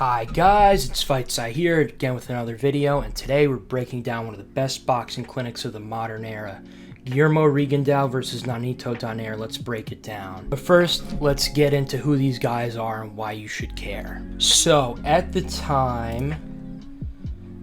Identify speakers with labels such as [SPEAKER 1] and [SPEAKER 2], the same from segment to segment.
[SPEAKER 1] Hi guys, it's Fightsci here again with another video, and today we're breaking down one of the best boxing clinics of the modern era. Guillermo Rigondeaux versus Nonito Donaire. Let's break it down. But first, let's get into who these guys are and why you should care. So, at the time,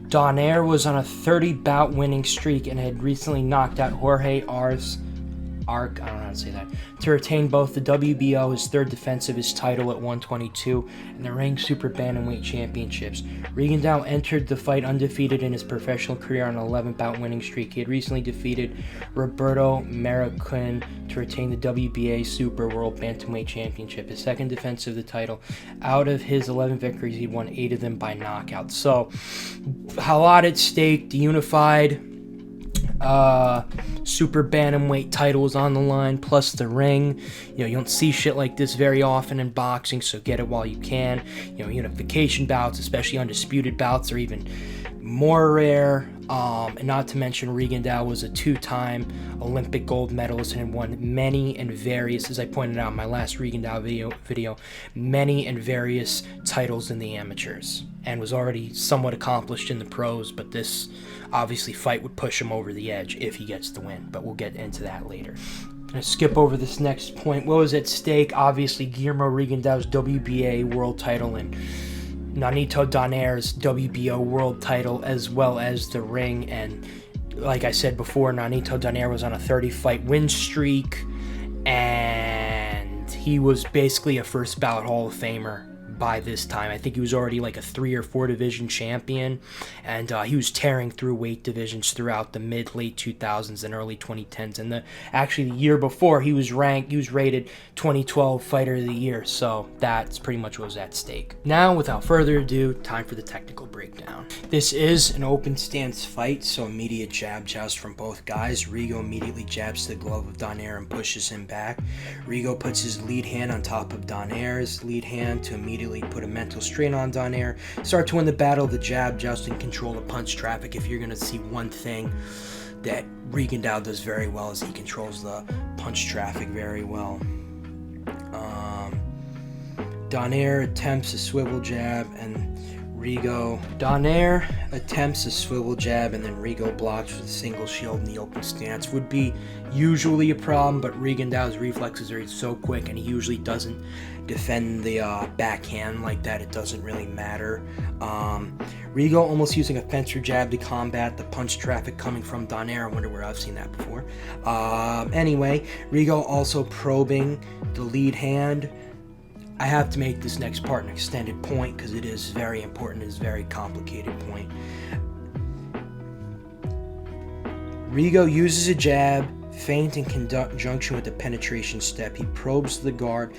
[SPEAKER 1] Donaire was on a 30-bout winning streak and had recently knocked out Jorge Arc, I don't know how to say that, to retain both the WBO, his third defense of his title at 122, and the Ring Super Bantamweight championships. Rigondeaux entered the fight undefeated in his professional career on an 11-bout winning streak. He had recently defeated Roberto Marroquin to retain the WBA Super World Bantamweight Championship, his second defense of the title. Out of his 11 victories, he won 8 of them by knockout. So, a lot at stake. The unified Super Bantamweight titles on the line, plus the ring. You don't see shit like this very often in boxing, so get it while you can. Unification bouts, especially undisputed bouts, are even more rare. And not to mention, Rigondeaux was a 2-time Olympic gold medalist and won many and various, as I pointed out in my last Rigondeaux video, many and various titles in the amateurs, and was already somewhat accomplished in the pros, but this obviously fight would push him over the edge if he gets the win, but we'll get into that later. I'm going to skip over this next point. What was at stake? Obviously, Guillermo Rigondeaux's WBA world title and Nonito Donaire's WBO world title, as well as the ring. And like I said before, Nonito Donaire was on a 30-fight win streak, and he was basically a first ballot Hall of Famer by this time. I think he was already like a 3 or 4 division champion, and he was tearing through weight divisions throughout the late 2000s and early 2010s. And actually the year before, he was rated 2012 Fighter of the Year. So that's pretty much what was at stake. Now, without further ado, time for the technical breakdown. This is an open stance fight, so immediate jab joust from both guys. Rigo immediately jabs to the glove of Donaire and pushes him back. Rigo puts his lead hand on top of Donaire's lead hand to immediately put a mental strain on Donaire. Start to win the battle of the jab joust and control the punch traffic. If you're going to see one thing that Rigondeaux does very well, is he controls the punch traffic very well. Donaire attempts a swivel jab, and Donaire attempts a swivel jab, and then Rigo blocks with a single shield in the open stance. Would be usually a problem, but Rigondeaux's reflexes are so quick, and he usually doesn't defend the backhand like that. It doesn't really matter. Rigo almost using a fencer jab to combat the punch traffic coming from Donaire. I wonder where I've seen that before. Anyway, Rigo also probing the lead hand. I have to make this next part an extended point because it is very important. It is a very complicated point. Rigo uses a jab, feint in conjunction with the penetration step. He probes the guard.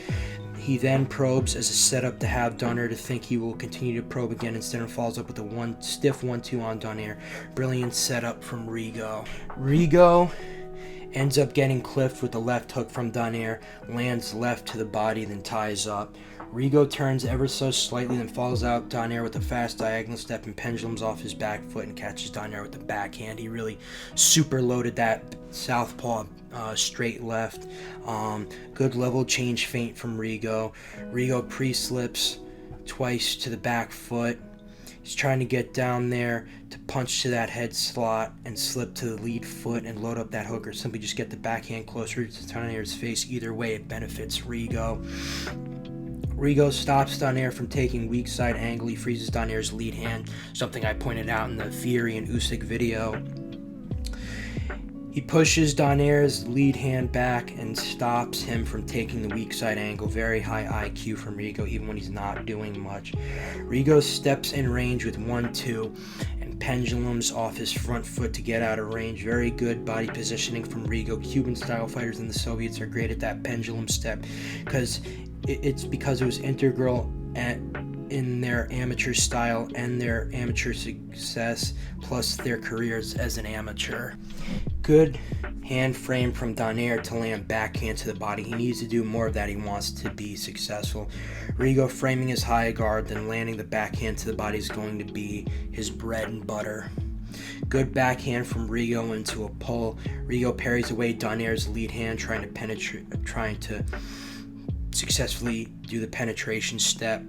[SPEAKER 1] He then probes as a setup to have Donaire to think he will continue to probe again, instead of follows up with a stiff 1-2 on Donaire. Brilliant setup from Rigo. Rigo ends up getting clipped with the left hook from Donaire, lands left to the body, then ties up. Rigo turns ever so slightly, then follows out Donaire with a fast diagonal step and pendulums off his back foot and catches Donaire with the backhand. He really super loaded that southpaw straight left. Good level change feint from Rigo. Rigo pre-slips twice to the back foot. He's trying to get down there to punch to that head slot and slip to the lead foot and load up that hook, or simply just get the backhand closer to Donaire's face. Either way, it benefits Rigo. Rigo stops Donaire from taking weak side angle. He freezes Donaire's lead hand, something I pointed out in the Fury and Usyk video. He pushes Donaire's lead hand back and stops him from taking the weak side angle. Very high IQ from Rigo, even when he's not doing much. Rigo steps in range with 1-2 and pendulums off his front foot to get out of range. Very good body positioning from Rigo. Cuban-style fighters and the Soviets are great at that pendulum step because it was integral in their amateur style and their amateur success, plus their careers as an amateur. Good hand frame from Donaire to land backhand to the body. He needs to do more of that. He wants to be successful. Rigo framing his high guard, then landing the backhand to the body is going to be his bread and butter. Good backhand from Rigo into a pull. Rigo parries away Donaire's lead hand, trying to successfully do the penetration step.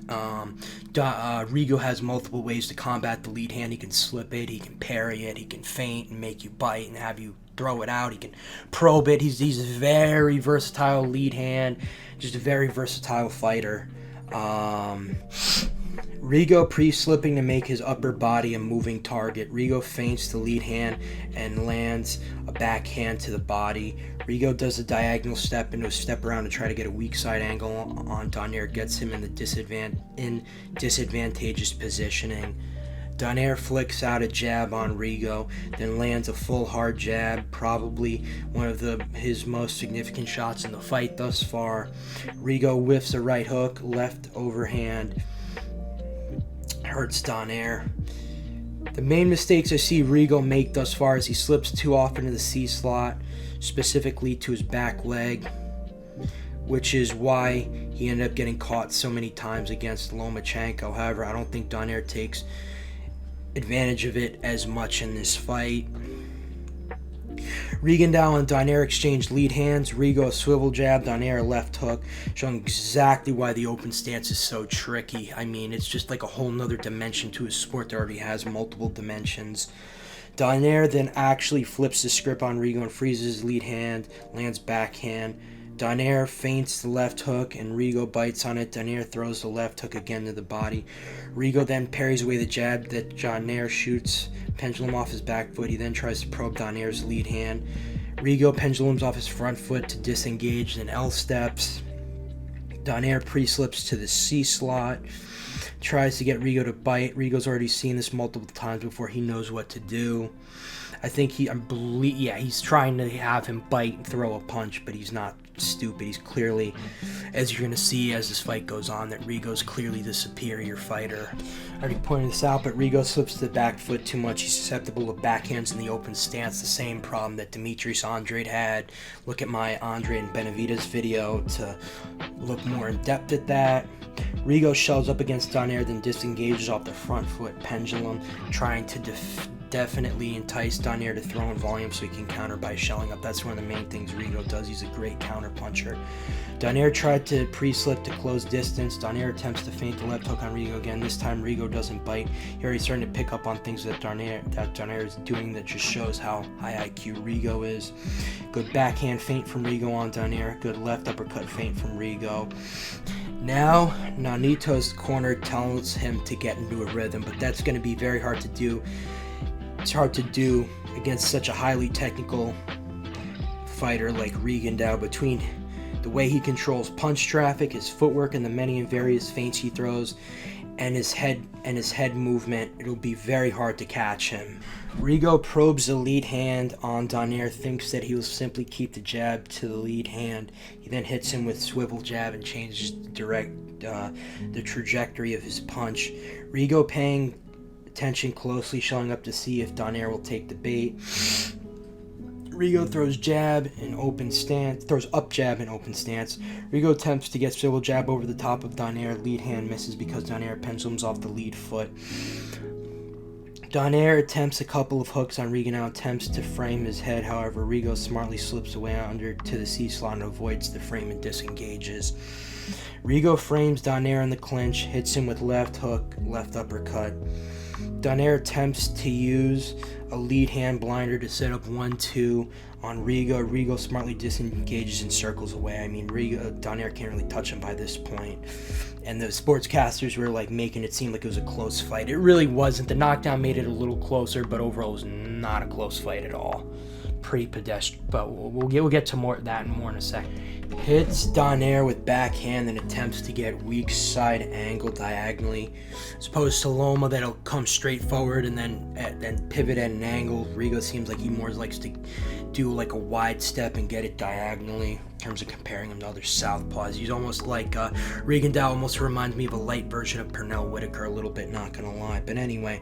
[SPEAKER 1] Rigo has multiple ways to combat the lead hand. He can slip it, he can parry it, he can feint and make you bite and have you throw it out. He can probe it. He's a very versatile lead hand, just a very versatile fighter. Rigo pre-slipping to make his upper body a moving target. Rigo feints the lead hand and lands a backhand to the body. Rigo does a diagonal step into a step around to try to get a weak side angle on Donaire. Gets him in the disadvantageous positioning. Donaire flicks out a jab on Rigo, then lands a full hard jab, probably one of his most significant shots in the fight thus far. Rigo whiffs a right hook, left overhand, hurts Donaire. The main mistakes I see Rigo make thus far is he slips too often to the C slot, specifically to his back leg, which is why he ended up getting caught so many times against Lomachenko. However, I don't think Donaire takes advantage of it as much in this fight. Rigondeaux and Donaire exchanged lead hands. Rigo a swivel jab, Donaire a left hook, showing exactly why the open stance is so tricky. I mean, it's just like a whole nother dimension to a sport that already has multiple dimensions. Donaire then actually flips the script on Rigo and freezes his lead hand, lands backhand. Donaire feints the left hook and Rigo bites on it. Donaire throws the left hook again to the body. Rigo then parries away the jab that Donaire shoots, pendulum off his back foot. He then tries to probe Donaire's lead hand. Rigo pendulums off his front foot to disengage, then L steps. Donaire pre-slips to the C slot, tries to get Rigo to bite. Rigo's already seen this multiple times before. He knows what to do. I think he's trying to have him bite and throw a punch, but he's not stupid. He's clearly, as you're going to see as this fight goes on, that Rigo's clearly the superior fighter. I already pointed this out, but Rigo slips to the back foot too much. He's susceptible to backhands in the open stance, the same problem that Demetrius Andrade had. Look at my Andrade and Benavidez video to look more in depth at that. Rigo shoves up against Donaire, then disengages off the front foot pendulum, trying to definitely entice Donaire to throw in volume so he can counter by shelling up. That's one of the main things Rigo does. He's a great counter puncher. Donaire tried to pre-slip to close distance. Donaire attempts to feint the left hook on Rigo again. This time Rigo doesn't bite. You're already starting to pick up on things that Donaire is doing that just shows how high IQ Rigo is. Good backhand feint from Rigo on Donaire. Good left uppercut feint from Rigo. Now, Nonito's corner tells him to get into a rhythm, but that's going to be very hard to do. It's hard to do against such a highly technical fighter like Rigondeaux. Between the way he controls punch traffic, his footwork, and the many and various feints he throws, and his head movement, it'll be very hard to catch him. Rigo probes the lead hand on Donaire, thinks that he will simply keep the jab to the lead hand. He then hits him with swivel jab and changes the trajectory of his punch. Rigo paying attention closely, showing up to see if Donaire will take the bait. Rigo throws up jab in open stance. Rigo attempts to get swivel jab over the top of Donaire. Lead hand misses because Donaire pendulums off the lead foot. Donaire attempts a couple of hooks on Rigondeaux, attempts to frame his head. However, Rigo smartly slips away under to the C slot and avoids the frame and disengages. Rigo frames Donaire in the clinch, hits him with left hook, left uppercut. Donaire attempts to use a lead hand blinder to set up 1-2 on Rigo. Rigo smartly disengages and circles away. I mean, Donaire can't really touch him by this point. And the sportscasters were like making it seem like it was a close fight. It really wasn't. The knockdown made it a little closer, but overall it was not a close fight at all. Pretty pedestrian, but we'll get to more in a second. Hits Donaire with backhand and attempts to get weak side angle diagonally, as opposed to Loma that'll come straight forward and then pivot at an angle. Rigo seems like he more likes to do like a wide step and get it diagonally. In terms of comparing him to other southpaws, he's almost like Rigondeaux almost reminds me of a light version of Pernell Whitaker a little bit, not gonna lie. But anyway,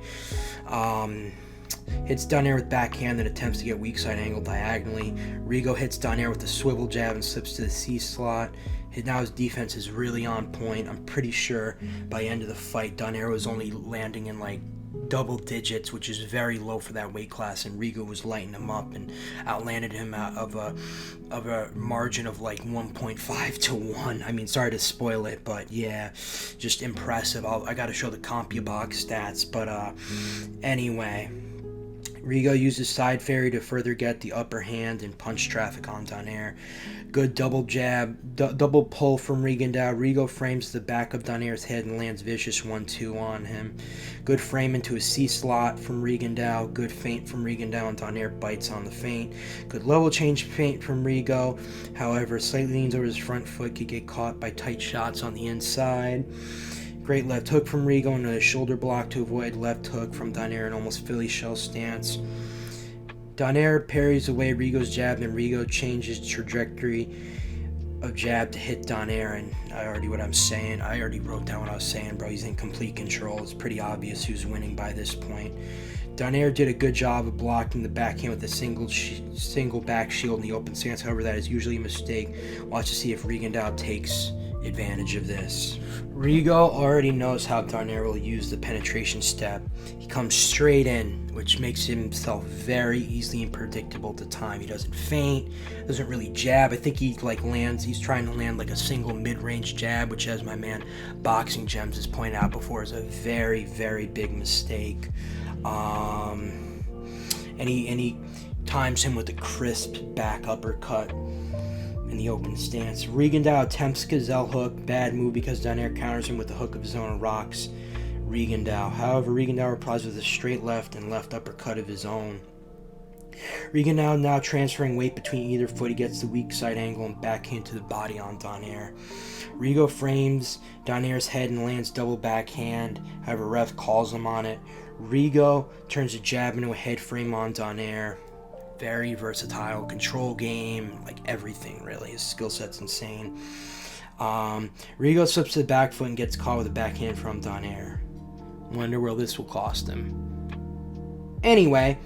[SPEAKER 1] hits Donaire with backhand and attempts to get weak side angle diagonally. Rigo hits Donaire with a swivel jab and slips to the C slot. Now his defense is really on point. I'm pretty sure by the end of the fight, Donaire was only landing in like double digits, which is very low for that weight class, and Rigo was lighting him up and outlanded him out of a margin of like 1.5 to 1. I mean, sorry to spoil it, but yeah, just impressive. I gotta show the CompuBox stats, but anyway, Rigo uses side ferry to further get the upper hand and punch traffic on Donaire. Good double jab, double pull from Rigondeaux. Rigo frames the back of Donaire's head and lands vicious 1-2 on him. Good frame into a C-slot from Rigondeaux. Good feint from Rigondeaux, and Donaire bites on the feint. Good level change feint from Rigo. However, slightly leans over his front foot, could get caught by tight shots on the inside. Great left hook from Rigo and a shoulder block to avoid left hook from Donaire, an almost Philly shell stance. Donaire parries away Rigo's jab, and Rigo changes trajectory of jab to hit Donaire. And I already wrote down what I was saying, bro. He's in complete control. It's pretty obvious who's winning by this point. Donaire did a good job of blocking the backhand with a single back shield in the open stance. However, that is usually a mistake. Watch to see if Rigondeaux takes advantage of this. Rigo already knows how Donaire will use the penetration step. He comes straight in, which makes himself very easily and predictable to time. He doesn't feint, doesn't really jab. I think he's trying to land like a single mid-range jab, which, as my man Boxing Gems has pointed out before, is a very, very big mistake. And he times him with a crisp back uppercut in the open stance. Rigondeaux attempts gazelle hook, bad move because Donaire counters him with the hook of his own and rocks Rigondeaux. However, Rigondeaux replies with a straight left and left uppercut of his own. Rigondeaux now transferring weight between either foot. He gets the weak side angle and backhand to the body on Donaire. Rigo frames Donaire's head and lands double backhand. However, ref calls him on it. Rigo turns a jab into a head frame on Donaire. Very versatile, control game, like everything really. His skill set's insane. Rigo slips to the back foot and gets caught with a backhand from Donaire. Wonder where this will cost him. Anyway,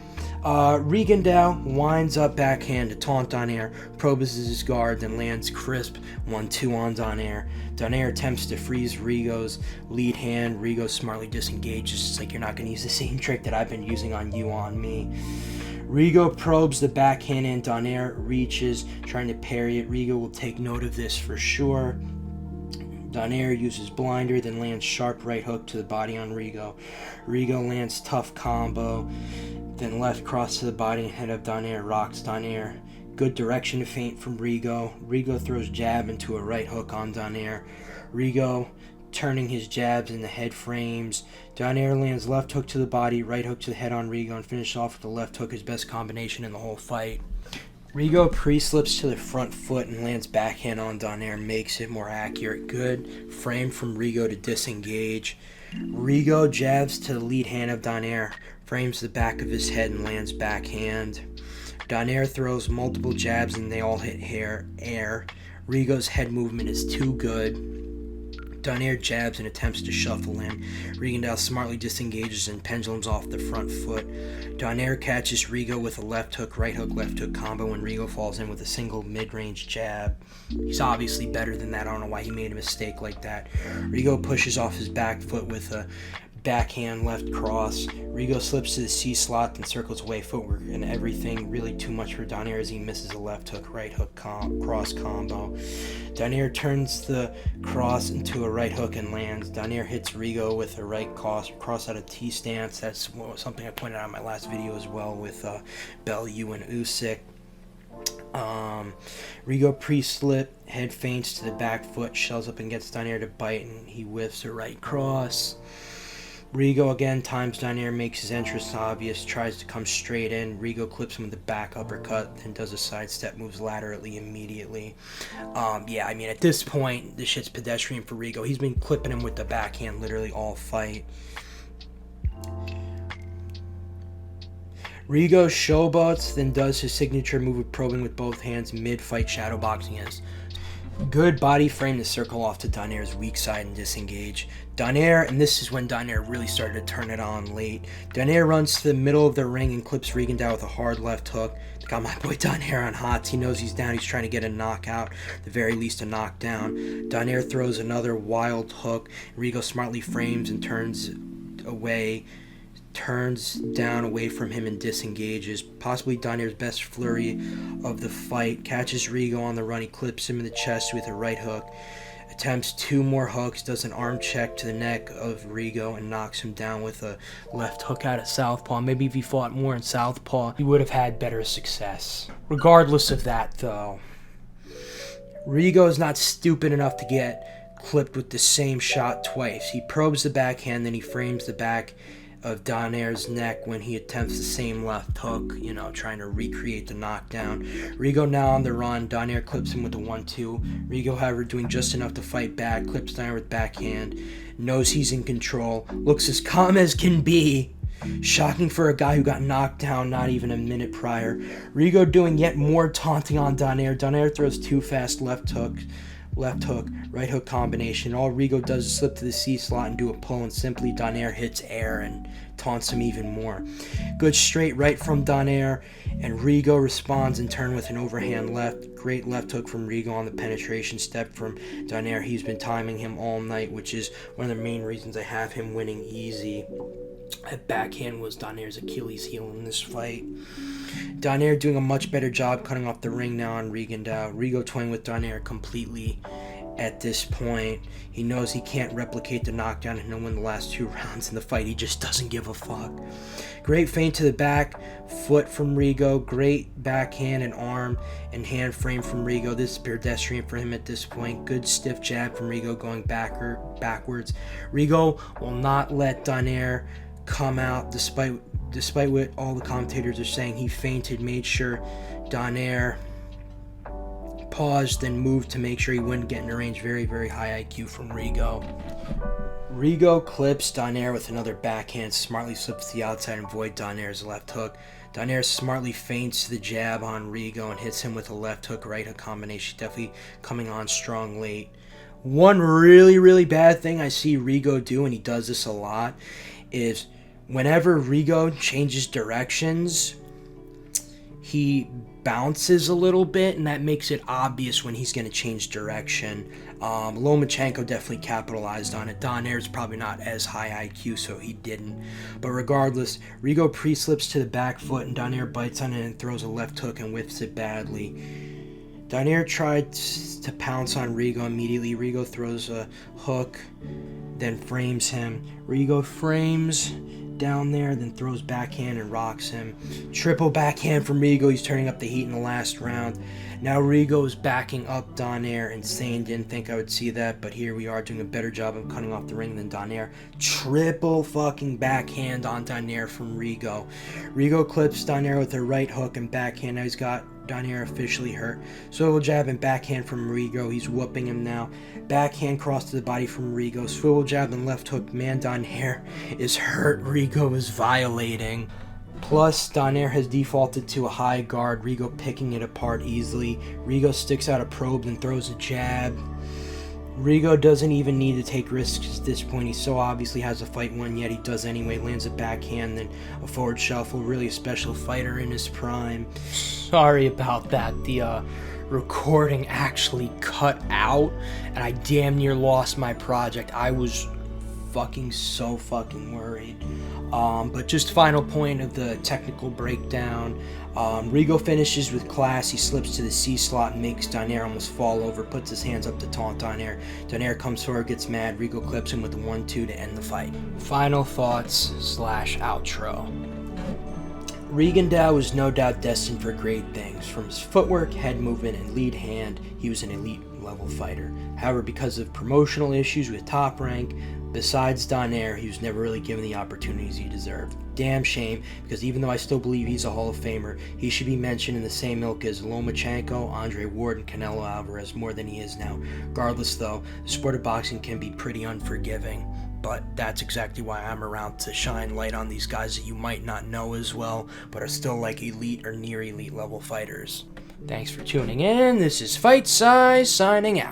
[SPEAKER 1] Rigondeaux winds up backhand to taunt Donaire, probes his guard, then lands crisp 1-2 on Donaire. Donaire attempts to freeze Rigo's lead hand. Rigo smartly disengages. It's like, you're not going to use the same trick that I've been using on you on me. Rigo probes the backhand and Donaire reaches, trying to parry it. Rigo will take note of this for sure. Donaire uses blinder, then lands sharp right hook to the body on Rigo. Rigo lands tough combo, then left cross to the body and head of Donaire, rocks Donaire. Good direction to feint from Rigo. Rigo throws jab into a right hook on Donaire. Rigo turning his jabs into head frames. Donaire lands left hook to the body, right hook to the head on Rigo, and finishes off with the left hook, his best combination in the whole fight. Rigo pre-slips to the front foot and lands backhand on Donaire, makes it more accurate. Good frame from Rigo to disengage. Rigo jabs to the lead hand of Donaire, frames the back of his head and lands backhand. Donaire throws multiple jabs and they all hit air. Rigo's head movement is too good. Donaire jabs and attempts to shuffle in. Rigondeaux smartly disengages and pendulums off the front foot. Donaire catches Rigo with a left hook, right hook, left hook combo, and Rigo falls in with a single mid-range jab. He's obviously better than that. I don't know why he made a mistake like that. Rigo pushes off his back foot with a backhand left cross. Rigo slips to the C-slot and circles away footwork and everything. Really too much for Donaire as he misses a left hook, right hook cross combo. Donaire turns the cross into a right hook and lands. Donaire hits Rigo with a right cross out of T-stance. That's something I pointed out in my last video as well with Bellew and Usyk. Rigo pre-slip, head feints to the back foot, shells up and gets Donaire to bite, and he whiffs a right cross. Rigo again times Donaire, makes his entrance obvious, tries to come straight in. Rigo clips him with the back uppercut, then does a sidestep, moves laterally immediately. Yeah, I mean, at this point, this shit's pedestrian for Rigo. He's been clipping him with the backhand literally all fight. Rigo showboats, then does his signature move of probing with both hands mid-fight, shadowboxing his. Good body frame to circle off to Donaire's weak side and disengage. Donaire, and this is when Donaire really started to turn it on late. Donaire runs to the middle of the ring and clips Rigondeaux with a hard left hook. Got my boy Donaire on hots. He knows he's down. He's trying to get a knockout, at the very least a knockdown. Donaire throws another wild hook. Rigo smartly frames and turns away turns down away from him and disengages. Possibly Donaire's best flurry of the fight. Catches Rigo on the run. He clips him in the chest with a right hook. Attempts 2 more hooks, does an arm check to the neck of Rigo and knocks him down with a left hook out of southpaw. Maybe if he fought more in southpaw, he would have had better success. Regardless of that, though, Rigo is not stupid enough to get clipped with the same shot twice. He probes the backhand, then he frames the back of Donaire's neck when he attempts the same left hook, trying to recreate the knockdown. Rigo now on the run. Donaire clips him with a 1-2. Rigo, however, doing just enough to fight back, clips Donaire with backhand, knows he's in control, looks as calm as can be. Shocking for a guy who got knocked down not even a minute prior. Rigo doing yet more taunting on Donaire. Donaire throws 2 fast left hook, right hook combination. All Rigo does is slip to the C slot and do a pull, and simply Donaire hits air and taunts him even more. Good straight right from Donaire, and Rigo responds in turn with an overhand left. Great left hook from Rigo on the penetration step from Donaire. He's been timing him all night, which is one of the main reasons I have him winning easy. That backhand was Donaire's Achilles heel in this fight. Donaire doing a much better job cutting off the ring now on Rigondeaux. Rigo toying with Donaire completely at this point. He knows he can't replicate the knockdown and he'll win the last 2 rounds in the fight. He just doesn't give a fuck. Great feint to the back foot from Rigo. Great backhand and arm and hand frame from Rigo. This is pedestrian for him at this point. Good stiff jab from Rigo going backwards. Rigo will not let Donaire come out despite what all the commentators are saying. He feinted, made sure Donaire paused, then moved to make sure he wouldn't get in the range. Very, very high IQ from Rigo. Rigo clips Donaire with another backhand, smartly slips to the outside and avoid Donaire's left hook. Donaire smartly feints the jab on Rigo and hits him with a left hook, right hook combination. Definitely coming on strong late. One really, really bad thing I see Rigo do, and he does this a lot, is whenever Rigo changes directions, he bounces a little bit, and that makes it obvious when he's going to change direction. Lomachenko definitely capitalized on it. Donaire's probably not as high IQ, so he didn't. But regardless, Rigo pre-slips to the back foot, and Donaire bites on it and throws a left hook and whiffs it badly. Donaire tried to pounce on Rigo immediately. Rigo throws a hook, then frames him. Rigo frames down there, then throws backhand and rocks him. Triple backhand from Rigo. He's turning up the heat in the last round. Now Rigo is backing up Donaire. Insane. Didn't think I would see that, but here we are doing a better job of cutting off the ring than Donaire. Triple fucking backhand on Donaire from Rigo. Rigo clips Donaire with a right hook and backhand. Now he's got Donaire officially hurt. Swivel jab and backhand from Rigo. He's whooping him now. Backhand cross to the body from Rigo. Swivel jab and left hook. Man, Donaire is hurt. Rigo is violating. Plus, Donaire has defaulted to a high guard. Rigo picking it apart easily. Rigo sticks out a probe and throws a jab. Rigo doesn't even need to take risks at this point. He so obviously has a fight won, yet he does anyway. Lands a backhand, then a forward shuffle. Really a special fighter in his prime. Sorry about that. The recording actually cut out, and I damn near lost my project. I was so fucking worried. But just final point of the technical breakdown. Rigo finishes with class. He slips to the C slot and makes Donaire almost fall over, puts his hands up to taunt Donaire. Donaire comes forward, gets mad. Rigo clips him with a 1-2 to end the fight. Final thoughts / outro. Rigondeaux was no doubt destined for great things. From his footwork, head movement, and lead hand, he was an elite level fighter. However, because of promotional issues with Top Rank, besides Donaire, he was never really given the opportunities he deserved. Damn shame, because even though I still believe he's a Hall of Famer, he should be mentioned in the same ilk as Lomachenko, Andre Ward, and Canelo Alvarez more than he is now. Regardless though, the sport of boxing can be pretty unforgiving, but that's exactly why I'm around, to shine light on these guys that you might not know as well, but are still like elite or near elite level fighters. Thanks for tuning in. This is Fightsci signing out.